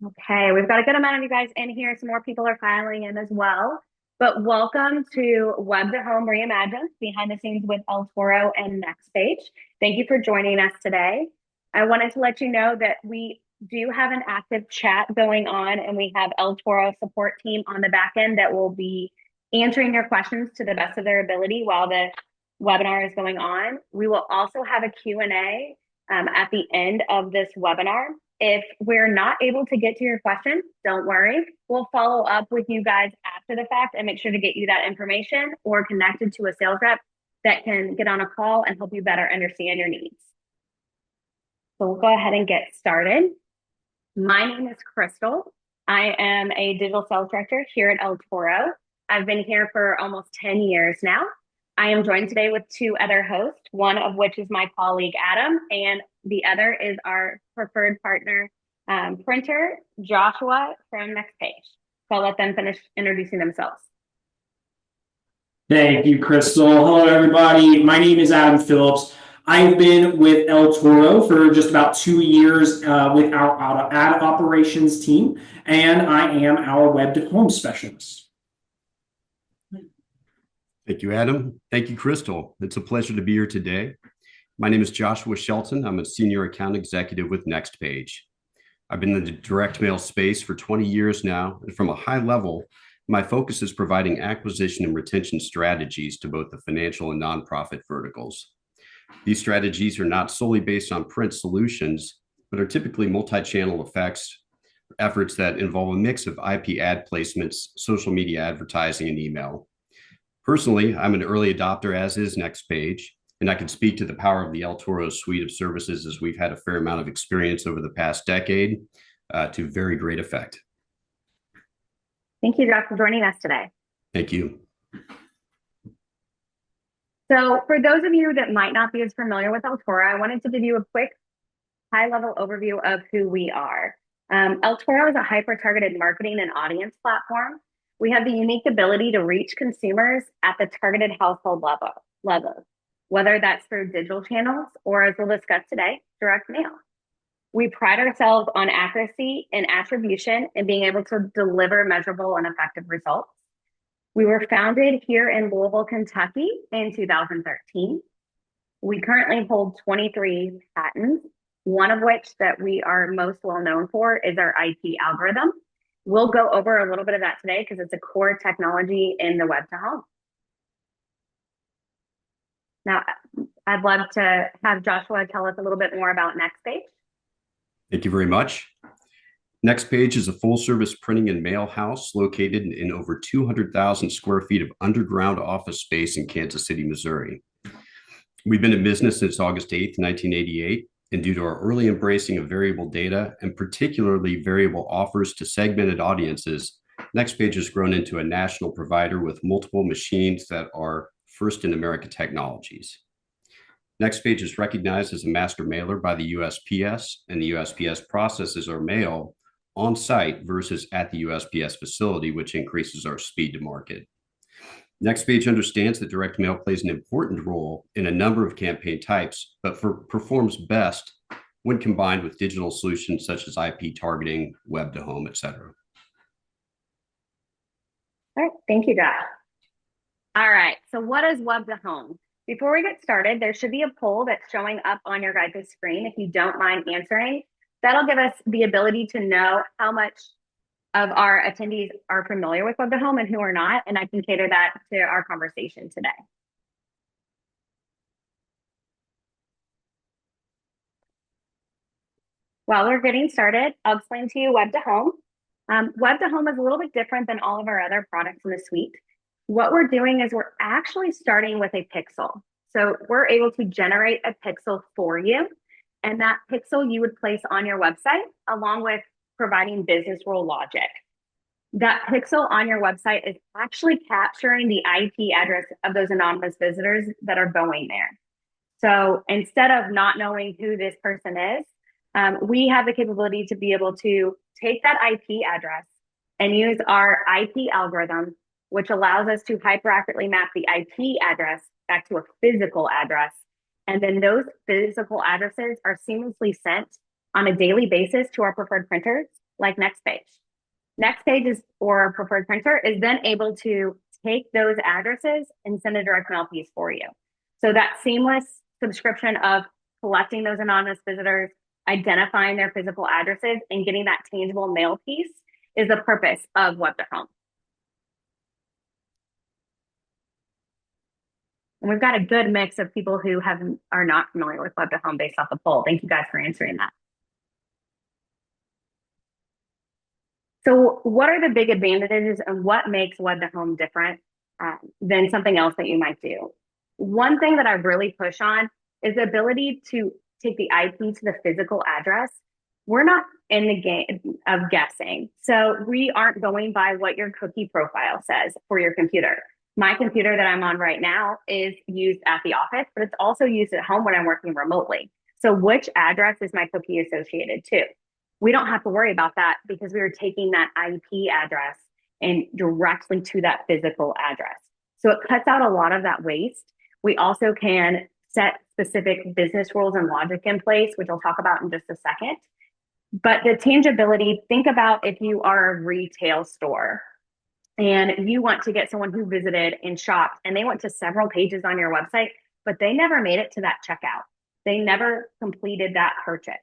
Okay, we've got a good amount of you guys in here. Some more people are filing in as well. But welcome to Web to Home Reimagined, behind the scenes with El Toro and NextPage. Thank you for joining us today. I wanted to let you know that we do have an active chat going on, and we have El Toro support team on the back end that will be answering your questions to the best of their ability while the webinar is going on. We will also have a Q&A at the end of this webinar. If we're not able to get to your question, don't worry. We'll follow up with you guys after the fact and make sure to get you that information or connected to a sales rep that can get on a call and help you better understand your needs. So we'll go ahead and get started. My name is Crystal. I am a digital sales director here at El Toro. I've been here for almost 10 years now. I am joined today with two other hosts, one of which is my colleague, Adam, and the other is our preferred partner, printer, Joshua from NextPage. So I'll let them finish introducing themselves. Thank you, Crystal. Hello, everybody. My name is Adam Phillips. I've been with El Toro for just about 2 years with our ad operations team, and I am our web to home specialist. Thank you, Adam. Thank you, Crystal. It's a pleasure to be here today. My name is Joshua Shelton. I'm a senior account executive with NextPage. I've been in the direct mail space for 20 years now, and from a high level, my focus is providing acquisition and retention strategies to both the financial and nonprofit verticals. These strategies are not solely based on print solutions, but are typically multi-channel efforts that involve a mix of IP ad placements, social media advertising, and email. Personally, I'm an early adopter, as is NextPage, and I can speak to the power of the El Toro suite of services as we've had a fair amount of experience over the past decade to very great effect. Thank you, Josh, for joining us today. Thank you. So for those of you that might not be as familiar with El Toro, I wanted to give you a quick high-level overview of who we are. El Toro is a hyper-targeted marketing and audience platform. We have the unique ability to reach consumers at the targeted household level, whether that's through digital channels or, as we'll discuss today, direct mail. We pride ourselves on accuracy and attribution and being able to deliver measurable and effective results. We were founded here in Louisville, Kentucky in 2013. We currently hold 23 patents, one of which that we are most well known for is our IP algorithm. We'll go over a little bit of that today because it's a core technology in the web to home. Now, I'd love to have Joshua tell us a little bit more about NextPage. Thank you very much. NextPage is a full-service printing and mail house located in over 200,000 square feet of underground office space in Kansas City, Missouri. We've been in business since August 8th, 1988. And due to our early embracing of variable data and particularly variable offers to segmented audiences, NextPage has grown into a national provider with multiple machines that are first in America technologies. NextPage is recognized as a master mailer by the USPS, and the USPS processes our mail on site versus at the USPS facility, which increases our speed to market. NextPage understands that direct mail plays an important role in a number of campaign types, but performs best when combined with digital solutions such as IP targeting, web to home, etc. All right, thank you, Josh. All right, so what is web to home? Before we get started, there should be a poll that's showing up on your guys' screen. If you don't mind answering, that'll give us the ability to know how much of our attendees are familiar with web to home and who are not, and I can cater that to our conversation today. While we're getting started, I'll explain to you web to home. Web to home is a little bit different than all of our other products in the suite. What we're doing is we're actually starting with a pixel. So we're able to generate a pixel for you, and that pixel you would place on your website along with providing business rule logic. That pixel on your website is actually capturing the IP address of those anonymous visitors that are going there. So instead of not knowing who this person is, we have the capability to be able to take that IP address and use our IP algorithm, which allows us to hyper accurately map the IP address back to a physical address. And then those physical addresses are seamlessly sent on a daily basis to our preferred printers like NextPage. NextPage is, or a preferred printer, is then able to take those addresses and send a direct mail piece for you. So that seamless subscription of collecting those anonymous visitors, identifying their physical addresses, and getting that tangible mail piece is the purpose of Web to Home. And we've got a good mix of people who are not familiar with Web to Home based off the poll. Thank you guys for answering that. So what are the big advantages and what makes Web to Home different than something else that you might do? One thing that I really push on is the ability to take the IP to the physical address. We're not in the game of guessing. So we aren't going by what your cookie profile says for your computer. My computer that I'm on right now is used at the office, but it's also used at home when I'm working remotely. So which address is my cookie associated to? We don't have to worry about that because we are taking that IP address and directly to that physical address. So it cuts out a lot of that waste. We also can set specific business rules and logic in place, which I'll talk about in just a second. But the tangibility, think about if you are a retail store and you want to get someone who visited and shopped and they went to several pages on your website, but they never made it to that checkout. They never completed that purchase.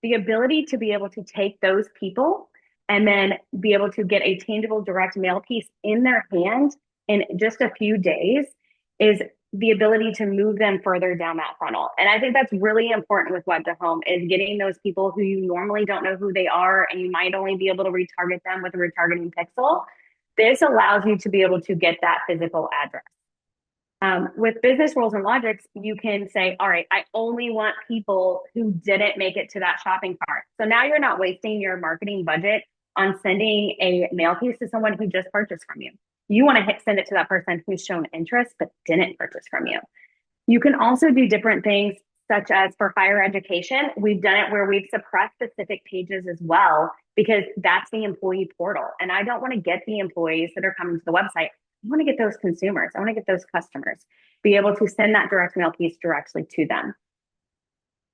The ability to be able to take those people and then be able to get a tangible direct mail piece in their hand in just a few days is the ability to move them further down that funnel. And I think that's really important with Web to Home, is getting those people who you normally don't know who they are and you might only be able to retarget them with a retargeting pixel. This allows you to be able to get that physical address. With business rules and logics, you can say, all right, I only want people who didn't make it to that shopping cart. So now you're not wasting your marketing budget on sending a mail piece to someone who just purchased from you. You want to send it to that person who's shown interest but didn't purchase from you. You can also do different things, such as for higher education. We've done it where we've suppressed specific pages as well, because that's the employee portal. And I don't want to get the employees that are coming to the website. I want to get those consumers. I want to get those customers, be able to send that direct mail piece directly to them.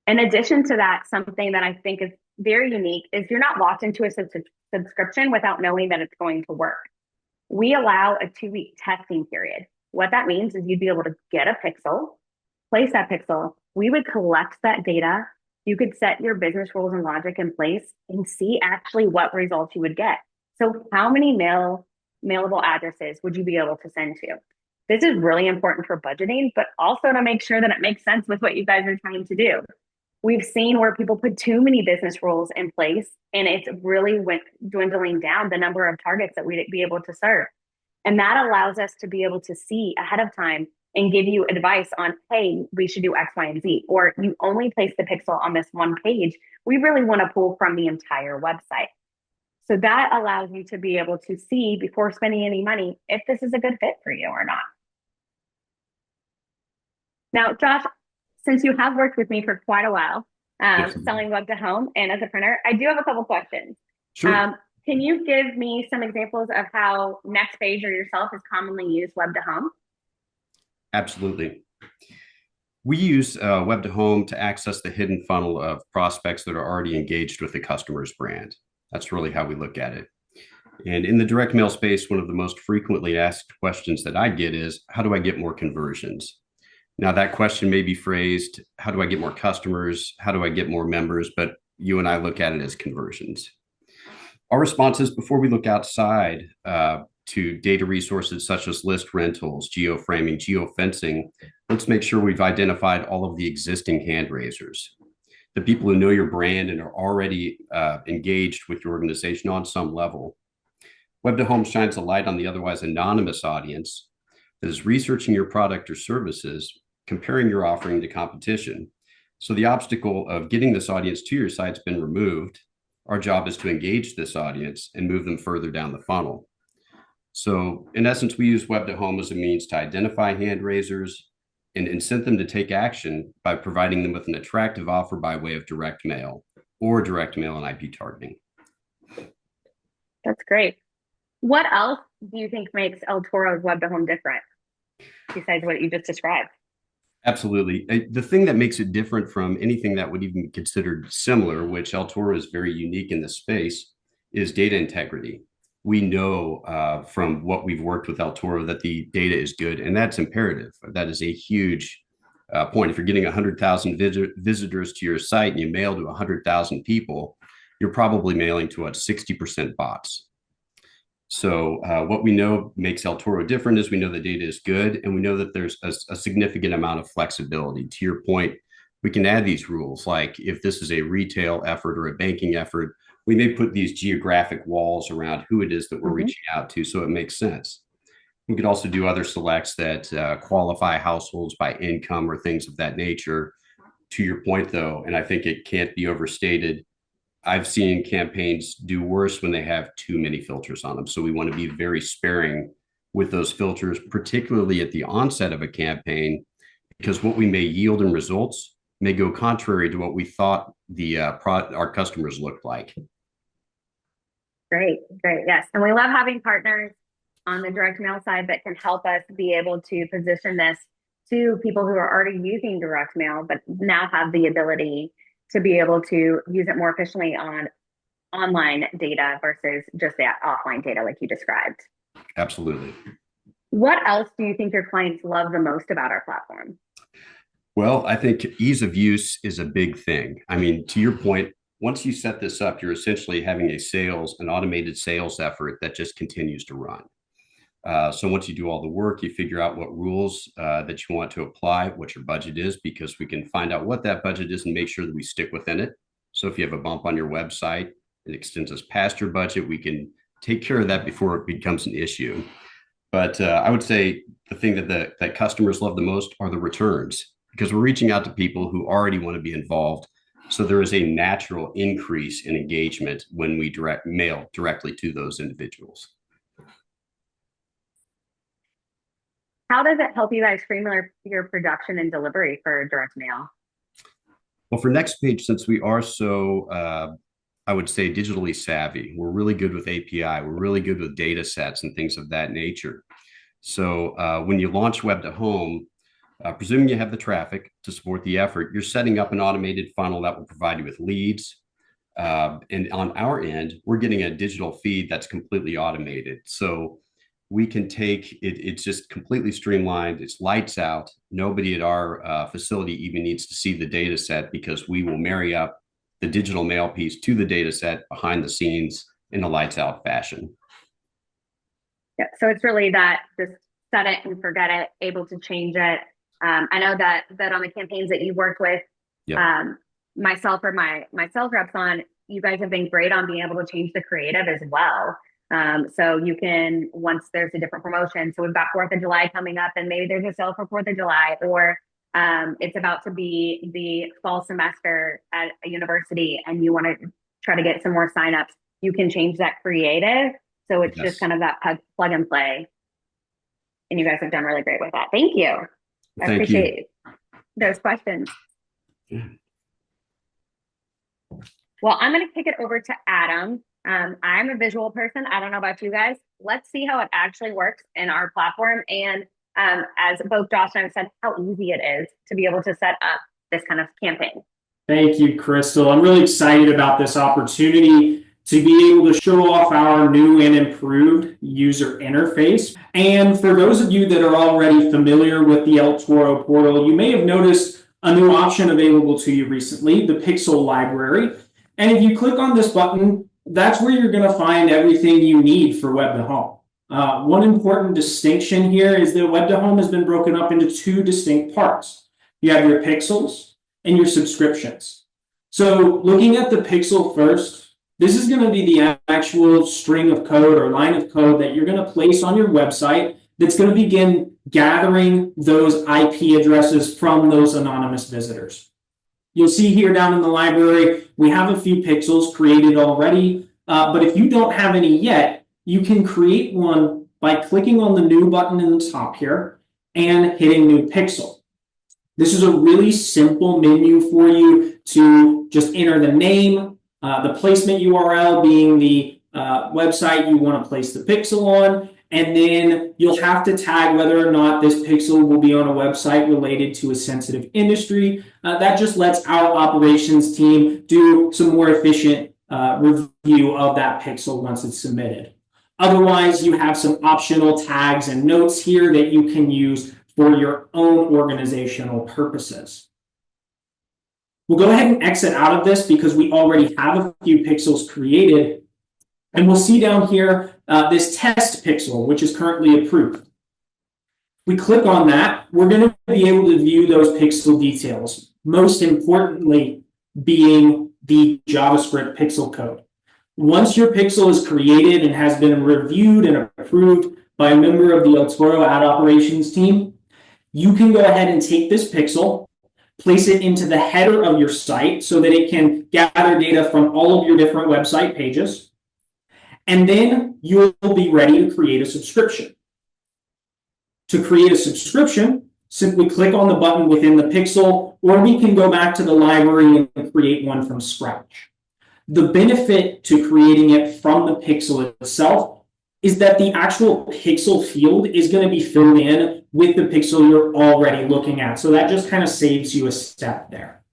In addition to that, something that I think is very unique is you're not locked into a subscription without knowing that it's going to work. We allow a 2-week testing period. What that means is you'd be able to get a pixel, place that pixel. We would collect that data. You could set your business rules and logic in place and see actually what results you would get. So how many mailable addresses would you be able to send to? This is really important for budgeting, but also to make sure that it makes sense with what you guys are trying to do. We've seen where people put too many business rules in place, and it's really dwindling down the number of targets that we'd be able to serve. And that allows us to be able to see ahead of time and give you advice on, hey, we should do X, Y, and Z, or you only place the pixel on this one page. We really want to pull from the entire website. So that allows you to be able to see before spending any money if this is a good fit for you or not. Now, Josh, since you have worked with me for quite a while, selling Web to Home and as a printer, I do have a couple questions. Sure. Can you give me some examples of how NextPage or yourself has commonly used Web to Home? Absolutely. We use Web to Home to access the hidden funnel of prospects that are already engaged with the customer's brand. That's really how we look at it. And in the direct mail space, one of the most frequently asked questions that I get is, how do I get more conversions? Now, that question may be phrased, how do I get more customers? How do I get more members? But you and I look at it as conversions. Our response is, before we look outside to data resources such as list rentals, geoframing, geofencing, let's make sure we've identified all of the existing hand raisers, the people who know your brand and are already engaged with your organization on some level. Web to Home shines a light on the otherwise anonymous audience that is researching your product or services, comparing your offering to competition. So the obstacle of getting this audience to your site has been removed. Our job is to engage this audience and move them further down the funnel. So in essence, we use Web to Home as a means to identify hand raisers and incent them to take action by providing them with an attractive offer by way of direct mail or direct mail and IP targeting. That's great. What else do you think makes El Toro's Web to Home different besides what you just described? Absolutely. The thing that makes it different from anything that would even be considered similar, which El Toro is very unique in this space, is data integrity. We know from what we've worked with El Toro that the data is good, and that's imperative. That is a huge point. If you're getting 100,000 visitors to your site and you mail to 100,000 people, you're probably mailing to 60% bots. So what we know makes El Toro different is we know the data is good, and we know that there's a significant amount of flexibility. To your point, we can add these rules, like if this is a retail effort or a banking effort, we may put these geographic walls around who it is that we're reaching out to, so it makes sense. We could also do other selects that qualify households by income or things of that nature. To your point, though, and I think it can't be overstated, I've seen campaigns do worse when they have too many filters on them. So we want to be very sparing with those filters, particularly at the onset of a campaign, because what we may yield in results may go contrary to what we thought our customers looked like. Great. Yes. And we love having partners on the direct mail side that can help us be able to position this to people who are already using direct mail, but now have the ability to be able to use it more efficiently on online data versus just that offline data like you described. Absolutely. What else do you think your clients love the most about our platform? Well, I think ease of use is a big thing. I mean, to your point, once you set this up, you're essentially having an automated sales effort that just continues to run. So once you do all the work, you figure out what rules that you want to apply, what your budget is, because we can find out what that budget is and make sure that we stick within it. So if you have a bump on your website, it extends us past your budget, we can take care of that before it becomes an issue. But I would say the thing that customers love the most are the returns, because we're reaching out to people who already want to be involved. So there is a natural increase in engagement when we mail directly to those individuals. How does it help you guys streamline your production and delivery for direct mail? Well, for NextPage, since we are so, I would say, digitally savvy, we're really good with API, we're really good with data sets and things of that nature. So when you launch Web to Home, presuming you have the traffic to support the effort, you're setting up an automated funnel that will provide you with leads. And on our end, we're getting a digital feed that's completely automated. So we can take it, it's just completely streamlined. It's lights out. Nobody at our facility even needs to see the data set, because we will marry up the digital mail piece to the data set behind the scenes in a lights out fashion. Yeah, so it's really that just set it and forget it, able to change it. I know that on the campaigns that you worked with, myself or my sales reps on, you guys have been great on being able to change the creative as well. So you can, once there's a different promotion, so we've got 4th of July coming up and maybe there's a sale for 4th of July, or it's about to be the fall semester at a university and you want to try to get some more signups, you can change that creative. So it's just kind of that plug and play. And you guys have done really great with that. Thank you. I appreciate those questions. Yeah. Well, I'm going to kick it over to Adam. I'm a visual person. I don't know about you guys. Let's see how it actually works in our platform. And as both Josh and I said, how easy it is to be able to set up this kind of campaign. Thank you, Crystal. I'm really excited about this opportunity to be able to show off our new and improved user interface. And for those of you that are already familiar with the El Toro portal, you may have noticed a new option available to you recently, the Pixel Library. And if you click on this button, that's where you're going to find everything you need for Web to Home. One important distinction here is that Web to Home has been broken up into 2 distinct parts. You have your pixels and your subscriptions. So looking at the pixel first, this is going to be the actual string of code or line of code that you're going to place on your website that's going to begin gathering those IP addresses from those anonymous visitors. You'll see here down in the library, we have a few pixels created already, but if you don't have any yet, you can create one by clicking on the new button in the top here and hitting new pixel. This is a really simple menu for you to just enter the name, the placement URL being the website you want to place the pixel on, and then you'll have to tag whether or not this pixel will be on a website related to a sensitive industry. That just lets our operations team do some more efficient review of that pixel once it's submitted. Otherwise, you have some optional tags and notes here that you can use for your own organizational purposes. We'll go ahead and exit out of this because we already have a few pixels created. And we'll see down here this test pixel, which is currently approved. We click on that, we're going to be able to view those pixel details, most importantly being the JavaScript pixel code. Once your pixel is created and has been reviewed and approved by a member of the El Toro ad operations team, you can go ahead and take this pixel, place it into the header of your site so that it can gather data from all of your different website pages, and then you'll be ready to create a subscription. To create a subscription, simply click on the button within the pixel, or we can go back to the library and create one from scratch. The benefit to creating it from the pixel itself is that the actual pixel field is going to be filled in with the pixel you're already looking at. So that just kind of saves you a step there.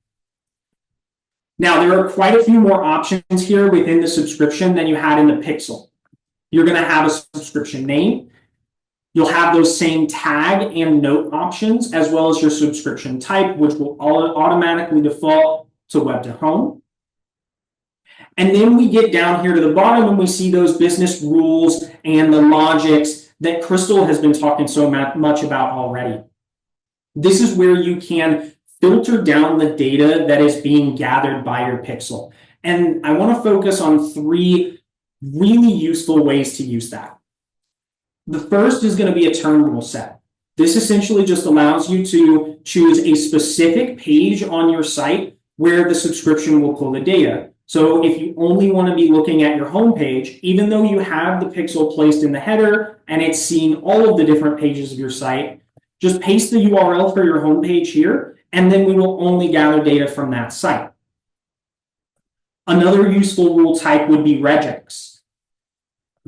Now, there are quite a few more options here within the subscription than you had in the pixel. You're going to have a subscription name. You'll have those same tag and note options, as well as your subscription type, which will automatically default to web to home. And then we get down here to the bottom and we see those business rules and the logics that Crystal has been talking so much about already. This is where you can filter down the data that is being gathered by your pixel. And I want to focus on 3 really useful ways to use that. The first is going to be a term rule set. This essentially just allows you to choose a specific page on your site where the subscription will pull the data. So if you only want to be looking at your home page, even though you have the pixel placed in the header and it's seeing all of the different pages of your site, just paste the URL for your home page here, and then we will only gather data from that site. Another useful rule type would be regex.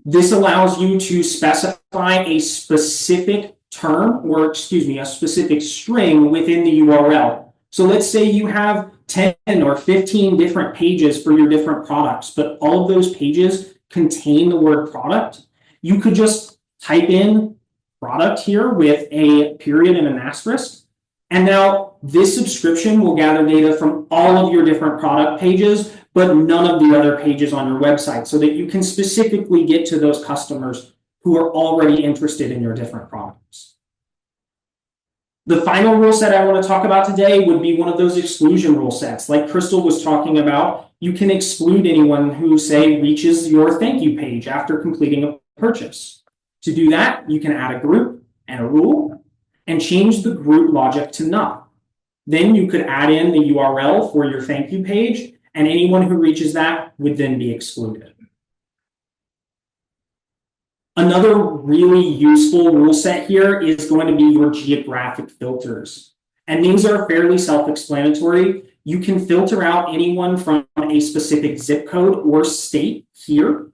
This allows you to specify a specific term, or a specific string within the URL. So let's say you have 10 or 15 different pages for your different products, but all of those pages contain the word product. You could just type in product here with a period and an asterisk. And now this subscription will gather data from all of your different product pages, but none of the other pages on your website, so that you can specifically get to those customers who are already interested in your different products. The final rule set I want to talk about today would be one of those exclusion rule sets. Like Crystal was talking about, you can exclude anyone who, say, reaches your thank you page after completing a purchase. To do that, you can add a group and a rule and change the group logic to none. Then you could add in the URL for your thank you page, and anyone who reaches that would then be excluded. Another really useful rule set here is going to be your geographic filters. And these are fairly self-explanatory. You can filter out anyone from a specific zip code or state here.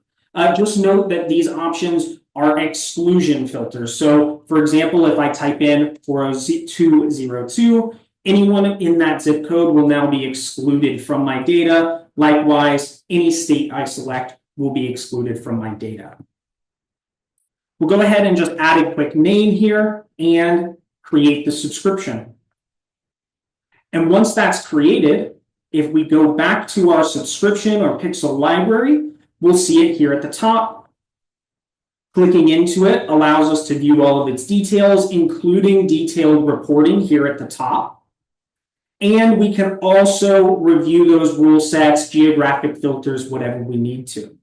Just note that these options are exclusion filters. So for example, if I type in 40202, anyone in that zip code will now be excluded from my data. Likewise, any state I select will be excluded from my data. We'll go ahead and just add a quick name here and create the subscription. And once that's created, if we go back to our subscription or pixel library, we'll see it here at the top. Clicking into it allows us to view all of its details, including detailed reporting here at the top. And we can also review those rule sets, geographic filters, whatever we need to.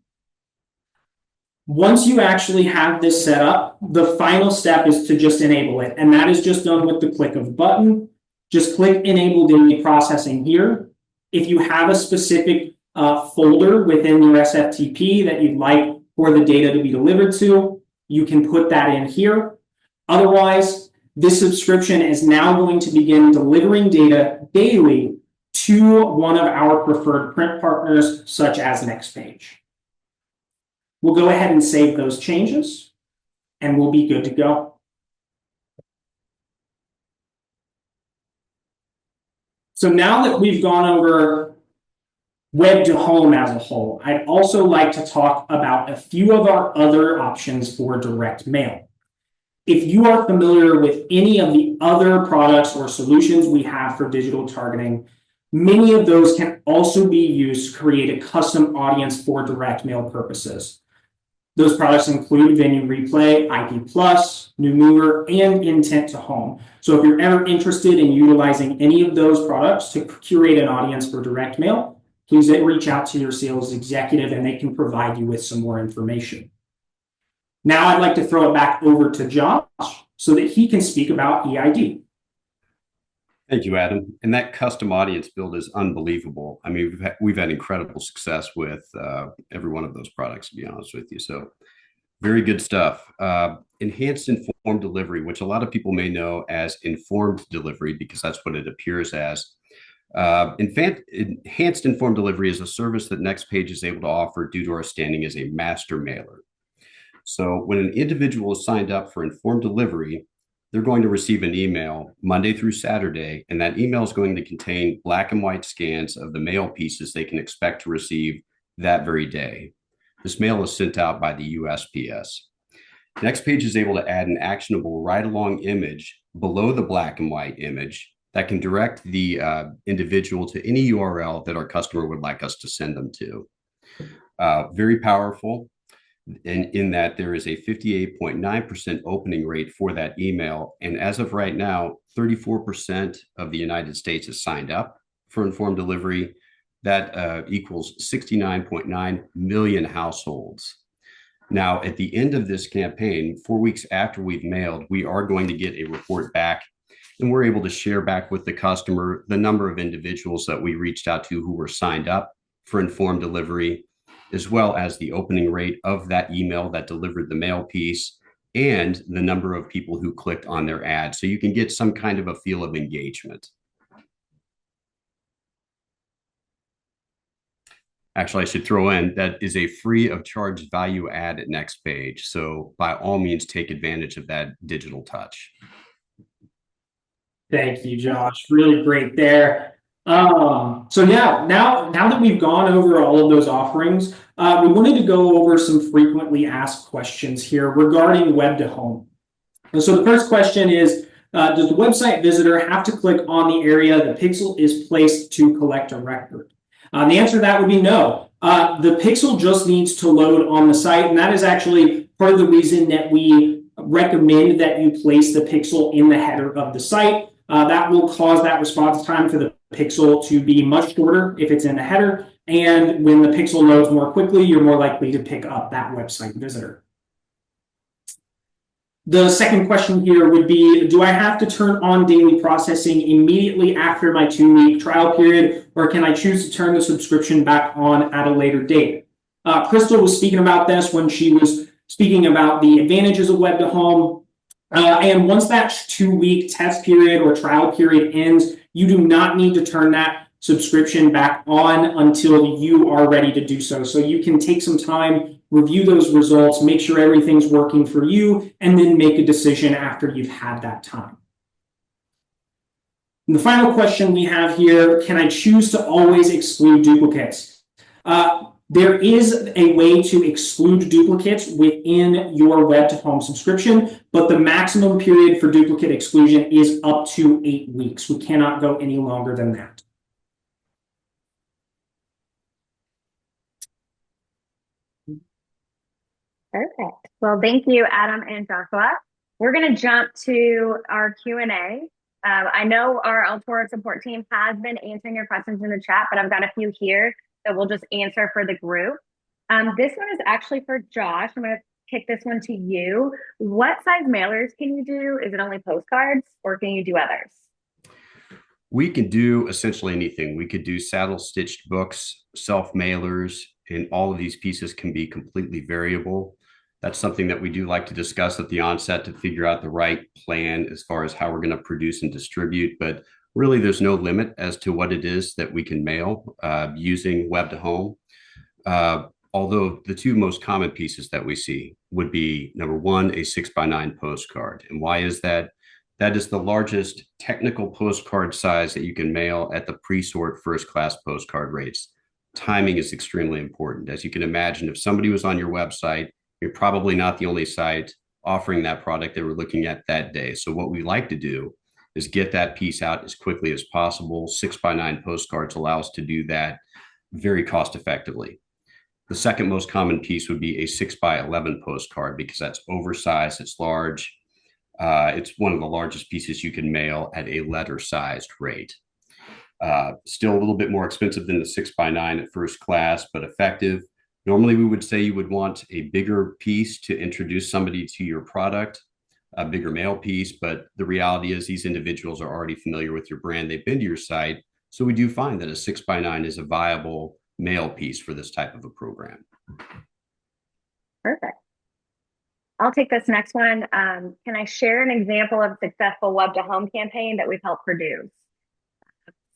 Once you actually have this set up, the final step is to just enable it. And that is just done with the click of a button. Just click Enable Daily Processing here. If you have a specific folder within your SFTP that you'd like for the data to be delivered to, you can put that in here. Otherwise, this subscription is now going to begin delivering data daily to one of our preferred print partners, such as NextPage. We'll go ahead and save those changes, and we'll be good to go. So now that we've gone over web to home as a whole, I'd also like to talk about a few of our other options for direct mail. If you are familiar with any of the other products or solutions we have for digital targeting, many of those can also be used to create a custom audience for direct mail purposes. Those products include Venue Replay, IP Plus, New Mover, and Intent to Home. So if you're ever interested in utilizing any of those products to curate an audience for direct mail, please reach out to your sales executive and they can provide you with some more information. Now I'd like to throw it back over to Josh so that he can speak about EID. Thank you, Adam. And that custom audience build is unbelievable. I mean, we've had incredible success with every one of those products, to be honest with you. So very good stuff. Enhanced informed delivery, which a lot of people may know as informed delivery because that's what it appears as. In fact, enhanced informed delivery is a service that NextPage is able to offer due to our standing as a master mailer. So when an individual is signed up for informed delivery, they're going to receive an email Monday through Saturday, and that email is going to contain black and white scans of the mail pieces they can expect to receive that very day. This mail is sent out by the USPS. NextPage is able to add an actionable ride-along image below the black and white image that can direct the individual to any URL that our customer would like us to send them to. Very powerful. And in that there is a 58.9% opening rate for that email. And as of right now, 34% of the United States is signed up for informed delivery. That equals 69.9 million households. Now, at the end of this campaign, 4 weeks after we've mailed, we are going to get a report back, and we're able to share back with the customer the number of individuals that we reached out to who were signed up for informed delivery, as well as the opening rate of that email that delivered the mail piece and the number of people who clicked on their ad. So you can get some kind of a feel of engagement. Actually, I should throw in that is a free of charge value add at NextPage. So by all means, take advantage of that digital touch. Thank you, Josh. Really great there. So yeah, now that we've gone over all of those offerings, we wanted to go over some frequently asked questions here regarding web to home. And so the first question is, does the website visitor have to click on the area the pixel is placed to collect a record? The answer to that would be no. The pixel just needs to load on the site, and that is actually part of the reason that we recommend that you place the pixel in the header of the site. That will cause that response time for the pixel to be much shorter if it's in the header. And when the pixel loads more quickly, you're more likely to pick up that website visitor. The second question here would be, do I have to turn on daily processing immediately after my 2-week trial period, or can I choose to turn the subscription back on at a later date? Crystal was speaking about this when she was speaking about the advantages of web to home. And once that 2-week test period or trial period ends, you do not need to turn that subscription back on until you are ready to do so. So you can take some time, review those results, make sure everything's working for you, and then make a decision after you've had that time. And the final question we have here, can I choose to always exclude duplicates? There is a way to exclude duplicates within your web to home subscription, but the maximum period for duplicate exclusion is up to 8 weeks. We cannot go any longer than that. Perfect. Well, thank you, Adam and Joshua. We're going to jump to our Q&A. I know our El Toro support team has been answering your questions in the chat, but I've got a few here that we'll just answer for the group. This one is actually for Josh. I'm going to kick this one to you. What size mailers can you do? Is it only postcards, or can you do others? We can do essentially anything. We could do saddle stitched books, self mailers, and all of these pieces can be completely variable. That's something that we do like to discuss at the onset to figure out the right plan as far as how we're going to produce and distribute. But really, there's no limit as to what it is that we can mail using web to home. Although the two most common pieces that we see would be, number one, a 6x9 postcard. And why is that? That is the largest technical postcard size that you can mail at the pre-sort first class postcard rates. timing is extremely important. As you can imagine, if somebody was on your website, you're probably not the only site offering that product they were looking at that day. So what we like to do is get that piece out as quickly as possible. 6x9 postcards allow us to do that very cost effectively. The second most common piece would be a 6x11 postcard because that's oversized, it's large. It's one of the largest pieces you can mail at a letter sized rate. Still a little bit more expensive than the 6x9 at first class, but effective. Normally, we would say you would want a bigger piece to introduce somebody to your product, a bigger mail piece. But the reality is these individuals are already familiar with your brand. They've been to your site. So we do find that a 6x9 is a viable mail piece for this type of a program. Perfect. I'll take this next one. Can I share an example of a successful web to home campaign that we've helped produce?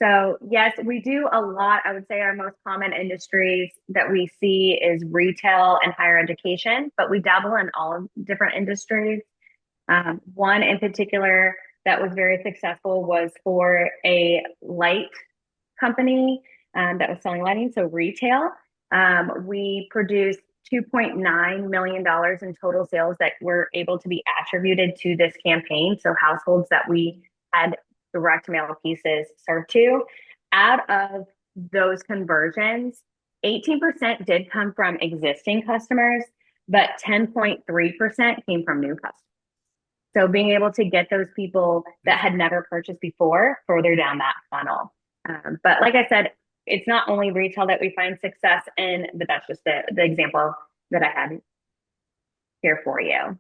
So yes, we do a lot. I would say our most common industries that we see is retail and higher education, but we dabble in all different industries. One in particular that was very successful was for a light company that was selling lighting, so retail. We produced $2.9 million in total sales that were able to be attributed to this campaign. So households that we had direct mail pieces served to. Out of those conversions, 18% did come from existing customers, but 10.3% came from new customers. So being able to get those people that had never purchased before further down that funnel. But like I said, it's not only retail that we find success in, but that's just the example that I had here for you.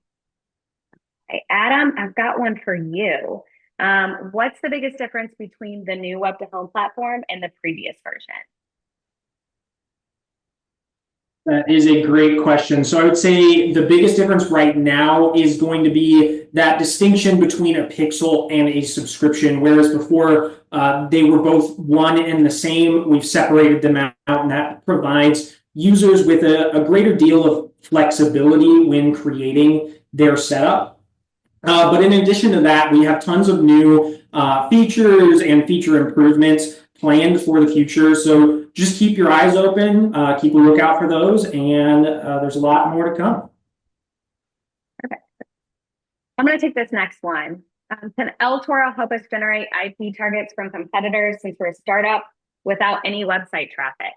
Okay, Adam, I've got one for you. What's the biggest difference between the new web to home platform and the previous version? That is a great question. So I would say the biggest difference right now is going to be that distinction between a pixel and a subscription, whereas before they were both one and the same. We've separated them out, and that provides users with a greater deal of flexibility when creating their setup. But in addition to that, we have tons of new features and feature improvements planned for the future. So just keep your eyes open, keep a lookout for those, and there's a lot more to come. Perfect. I'm going to take this next one. Can El Toro help us generate IP targets from competitors since we're a startup without any website traffic?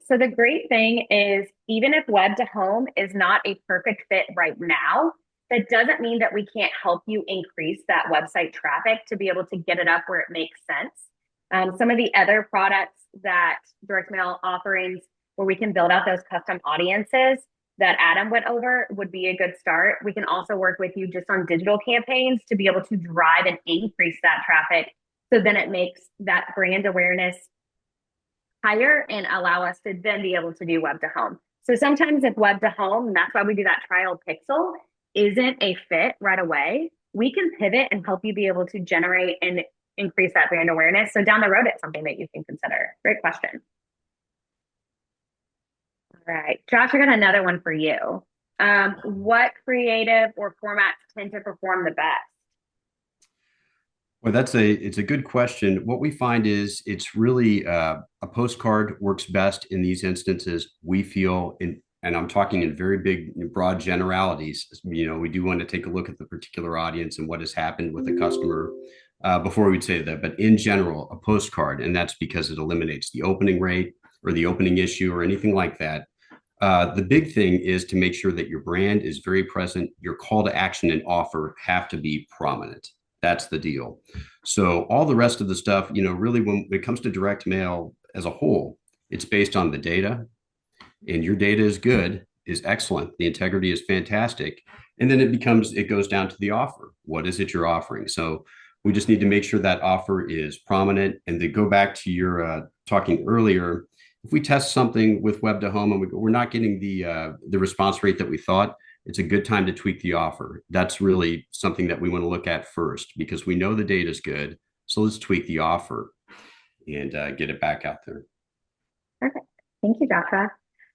So the great thing is, even if web to home is not a perfect fit right now, that doesn't mean that we can't help you increase that website traffic to be able to get it up where it makes sense. Some of the other products that direct mail offerings where we can build out those custom audiences that Adam went over would be a good start. We can also work with you just on digital campaigns to be able to drive and increase that traffic. So then it makes that brand awareness higher and allow us to then be able to do web to home. So sometimes if web to home, and that's why we do that trial pixel, isn't a fit right away, we can pivot and help you be able to generate and increase that brand awareness. So down the road, it's something that you can consider. Great question. All right, Josh, I got another one for you. What creative or formats tend to perform the best? Well, it's a good question. What we find is it's really a postcard works best in these instances. We feel and I'm talking in very big, broad generalities. You know, we do want to take a look at the particular audience and what has happened with the customer before we'd say that. But in general, a postcard, and that's because it eliminates the opening rate or the opening issue or anything like that. The big thing is to make sure that your brand is very present. Your call to action and offer have to be prominent. That's the deal. So all the rest of the stuff, you know, really when it comes to direct mail as a whole, it's based on the data. And your data is good, is excellent. The integrity is fantastic. And then it goes down to the offer. What is it you're offering? So we just need to make sure that offer is prominent. And to go back to your talking earlier, if we test something with web to home and we're not getting the response rate that we thought, it's a good time to tweak the offer. That's really something that we want to look at first because we know the data is good. So let's tweak the offer and get it back out there. Perfect. Thank you, Joshua.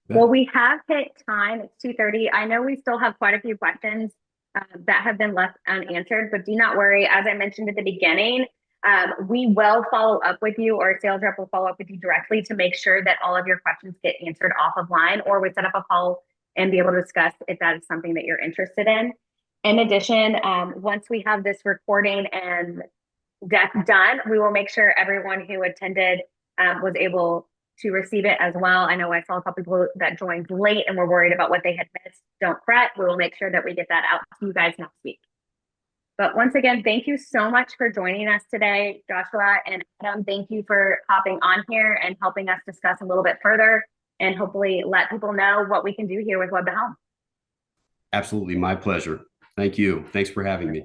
Well, we have hit time. It's 2:30. I know we still have quite a few questions that have been left unanswered, but do not worry. As I mentioned at the beginning, We will follow up with you, or a sales rep will follow up with you directly to make sure that all of your questions get answered off of line, or we set up a call and be able to discuss if that is something that you're interested in. In addition, once we have this recording and deck done, we will make sure everyone who attended was able to receive it as well. I know I saw a couple people that joined late and were worried about what they had missed. Don't fret. We will make sure that we get that out to you guys next week. But once again, thank you so much for joining us today, Joshua and Adam. Thank you for hopping on here and helping us discuss a little bit further and hopefully let people know what we can do here with Web to Home. Absolutely. My pleasure. Thank you. Thanks for having me.